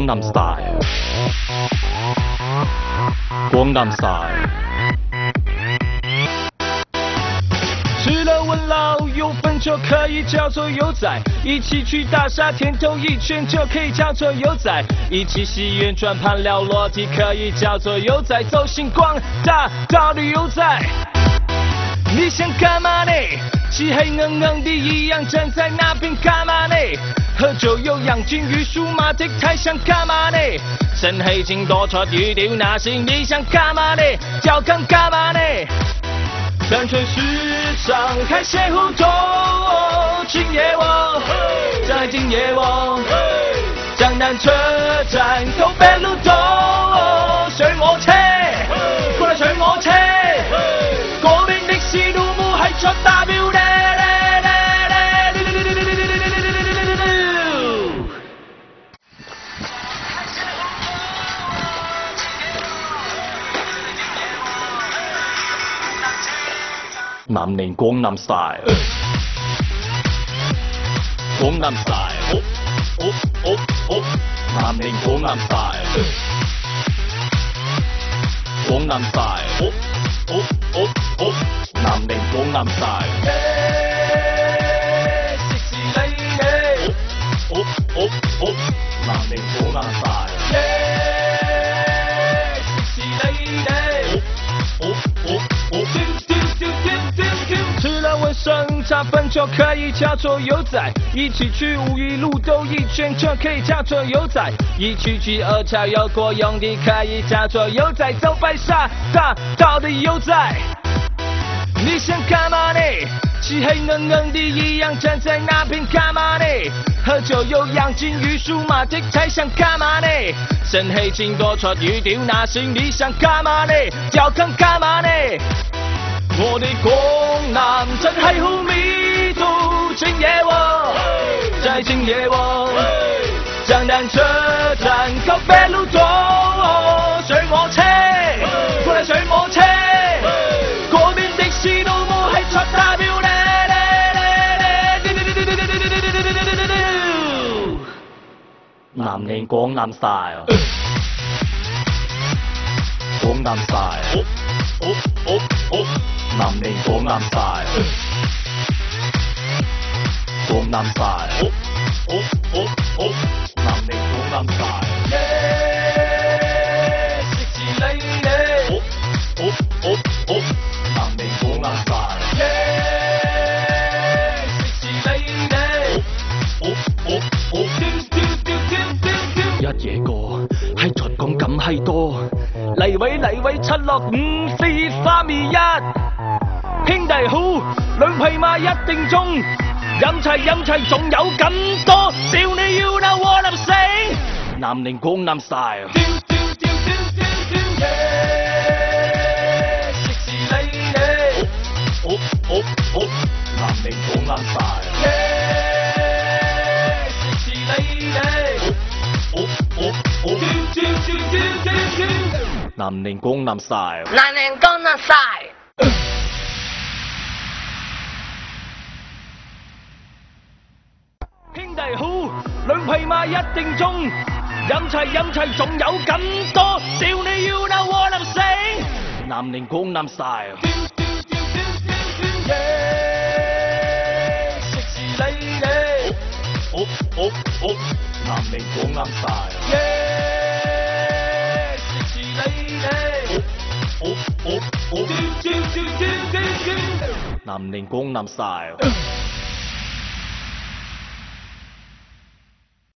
廣南 style， 廣南 style。吃了稳老有份就可以叫做有仔，一起去大沙田兜一圈就可以叫做有仔，一起戏院转盘聊裸体可以叫做有仔，走星光大道的有仔。你想干嘛呢？漆黑硬硬的一样站在那边干嘛呢？喝酒有養金魚數碼的太想幹嘛呢？身氣勁多出語調那是你想幹嘛呢？叫更幹嘛呢？山水市場開蟹互動，今夜我在今夜我江南車站告別路東，上我車，過來上我車，嗰邊的士路冇係出大表呢。南寧廣南 style， 廣南 style， 南寧廣南 style， 廣南 style， 南寧廣南 style。Sexy lady， 南寧廣南 style。Sexy lady， 吃了纹身茶粉就可以叫做有仔，一起去五一路兜一圈就可以叫做有仔，一起去二橋有國用的可以叫做有仔，走白沙大道的有仔。你想幹嘛呢？漆黑硬硬的一樣站在那邊幹嘛呢？喝酒有養金魚數碼的才想幹嘛呢？身氣勁多出語調那是你想幹嘛呢？叫更幹嘛呢？我哋廣南真係好味道，今夜我在今夜我江南車站告別路東，上我車，過來上我車，嗰邊的士路冇係出大表呢。南寧廣南 style， 廣南 style， 南寧廣南 style， 廣南 style， 南寧廣南 style。Sexy lady， 南寧廣南 style。Sexy lady， 一夜過喺出講咁閪多，嚟位七落五四三二一。兄弟好，兩匹馬一定中，飲齊仲有咁多，少你要鬧我立醒。南寧廣南 style。Sexy lady， 南寧廣南 style。Sexy lady， 南寧廣南 style。南寧廣南 style。兄弟好，兩匹馬一定中，飲齊仲有咁多，少你要鬧我立醒。南寧廣南 style。Sexy lady， 南寧廣南 style。Sexy lady， 南寧廣南 style。